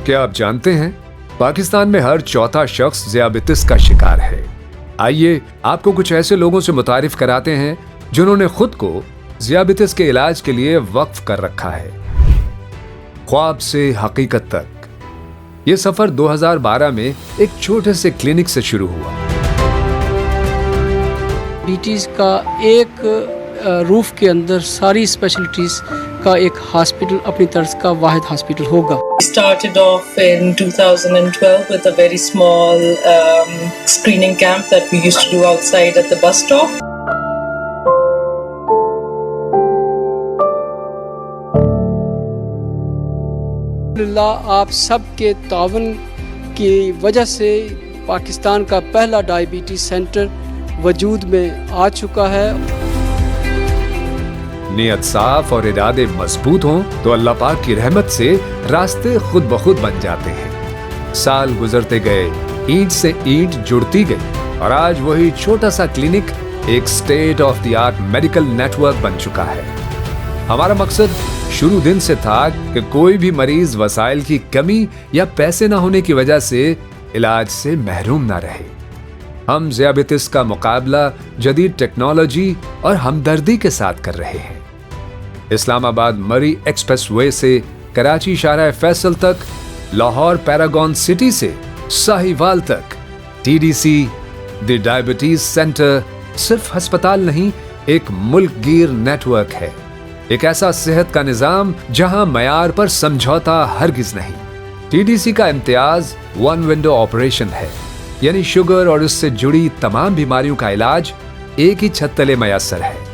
क्या आप जानते हैं पाकिस्तान में हर चौथा शख्स ज़ियाबितिस का शिकार है। आइए आपको कुछ ऐसे लोगों से मुतारिफ कराते हैं जिन्होंने खुद को ज़ियाबितिस के इलाज के लिए वक्फ कर रखा है। ख्वाब से हकीकत तक ये सफर 2012 में एक छोटे से क्लिनिक से शुरू हुआ। डायबिटीज़ का एक रूफ के अंदर सारी स्पेशलिटीज़ का एक हॉस्पिटल अपनी तर्ज का वाहिद हॉस्पिटल होगा। Started off in 2012 with a very small screening camp that we used to do outside at the bus stop. अल्हम्दुलिल्लाह आप सबके तावन की वजह से पाकिस्तान का पहला डायबिटीज़ सेंटर वजूद में आ चुका है। नियत साफ और इरादे मजबूत हों तो अल्लाह पाक की रहमत से रास्ते खुद ब खुद बन जाते हैं। साल गुजरते गए, ईंट से ईंट जुड़ती गई और आज वही छोटा सा क्लिनिक एक state of the art medical network बन चुका है। हमारा मकसद शुरू दिन से था कि कोई भी मरीज वसाइल की कमी या पैसे ना होने की वजह से इलाज से महरूम ना रहे। हम ज़ियाबितिस का मुकाबला जदीद टेक्नोलॉजी और हमदर्दी के साथ कर रहे हैं। इस्लामाबाद मरी एक्सप्रेसवे से कराची शाहराह फैसल तक, लाहौर पैरागॉन सिटी से साहिवाल तक, टीडीसी द डायबिटीज सेंटर सिर्फ अस्पताल नहीं, एक मुल्क गिर नेटवर्क है। एक ऐसा सेहत का निजाम जहां मयार पर समझौता हरगिज नहीं। टीडीसी का इम्तियाज वन विंडो ऑपरेशन है, यानी शुगर और इससे जुड़ी तमाम बीमारियों का इलाज एक ही छत तले मयसर है।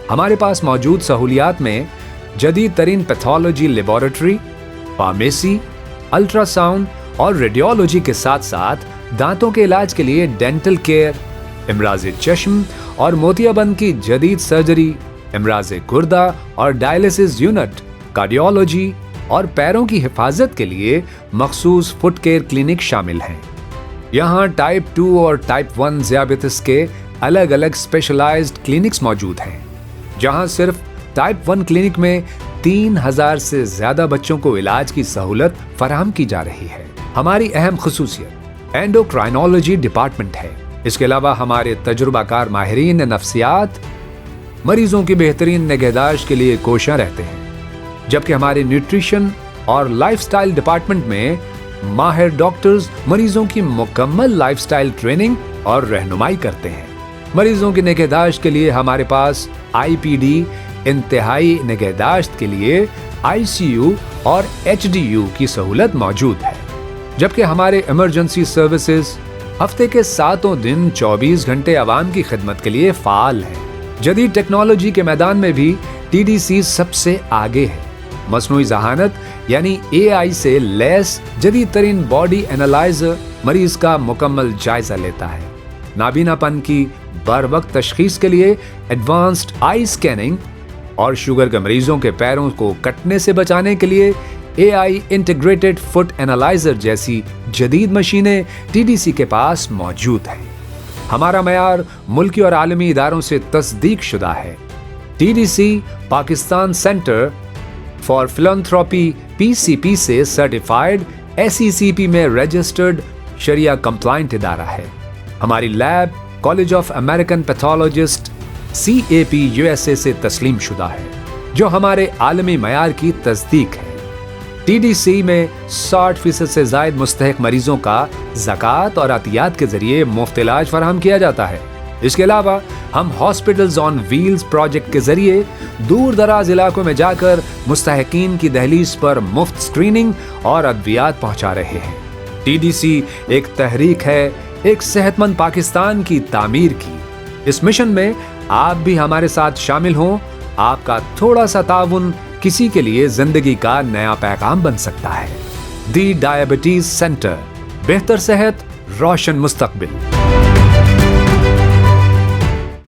हमारे पास मौजूद सहूलियात में जदीद तरीन पैथोलॉजी लेबोरेटरी, फार्मेसी, अल्ट्रासाउंड और रेडियोलॉजी के साथ साथ दांतों के इलाज के लिए डेंटल केयर, इमराज चश्म और मोतियाबंद की जदीद सर्जरी, इमराज गुर्दा और डायलिसिस यूनिट, कार्डियोलॉजी और पैरों की हिफाजत के लिए मखसूस फुट केयर क्लिनिक शामिल हैं। यहाँ टाइप 2 और टाइप 1 ज़ियाबितिस के अलग अलग स्पेशलाइज्ड क्लिनिक्स मौजूद हैं, जहाँ सिर्फ टाइप 1 क्लिनिक में 3000 से ज्यादा बच्चों को इलाज की सहूलत फराहम की जा रही है। हमारी अहम खुसूसियत एंडोक्राइनोलॉजी डिपार्टमेंट है। इसके अलावा हमारे तजुर्बाकार माहिरीन नफ्सियात मरीजों की बेहतरीन निगहदाश्त के लिए कोशां रहते हैं, जबकि हमारे न्यूट्रिशन और लाइफस्टाइल डिपार्टमेंट में माहिर डॉक्टर्स मरीजों की मुकम्मल लाइफस्टाइल ट्रेनिंग और रहनुमाई करते हैं। मरीजों की निगहदाश्त के लिए हमारे पास आईपीडी, इंतहाई निगहदाश्त के लिए आईसीयू और एचडीयू की सहूलत मौजूद है, जबकि हमारे इमरजेंसी सर्विसेज हफ्ते के 7 दिन 24 घंटे आवाम की खिदमत के लिए फाल है। जदीद टेक्नोलॉजी के मैदान में भी टीडीसी सबसे आगे है। मसनूई ज़हानत यानी एआई से लैस जदीद तरीन बॉडी एनालाइजर मरीज का मुकम्मल जायजा लेता है। नाबीनापन की बर वक्त तशखीस के लिए एडवांस्ड आई स्कैनिंग और शुगर के मरीजों के पैरों को कटने से बचाने के लिए एआई इंटीग्रेटेड फुट एनालाइजर जैसी जदीद मशीनें टीडीसी के पास मौजूद हैं। हमारा मयार मुल्की और आलमी इदारों से तस्दीक शुदा है। TDC Pakistan centre for philanthropy PCP से सर्टिफाइड एसईसीपी में रजिस्टर्ड शरिया कंप्लाइंट इदारा है। हमारी lab college of American pathologist CAP USA से तस्लीम शुदा है, जो हमारे आलमी मयार की तस्दीक है। टीडीसी में 60% से जायद मुस्तहिक मरीजों का ज़कात और अतियात के जरिए मुफ्त इलाज फराहम किया जाता है। इसके अलावा हम हॉस्पिटल्स ऑन व्हील्स प्रोजेक्ट के जरिए दूर दराज इलाकों में जाकर मुस्तहिकीन की दहलीज पर मुफ्त स्क्रीनिंग और अद्वियात पहुंचा रहे हैं। टीडीसी एक तहरीक है एक सेहतमंद पाकिस्तान की तामीर की। इस मिशन में आप भी हमारे साथ शामिल हों। आपका थोड़ा सा ताउन किसी के लिए जिंदगी का नया पैगाम बन सकता है। दी डायबिटीज सेंटर, बेहतर सेहत, रोशन मुस्तकबिल।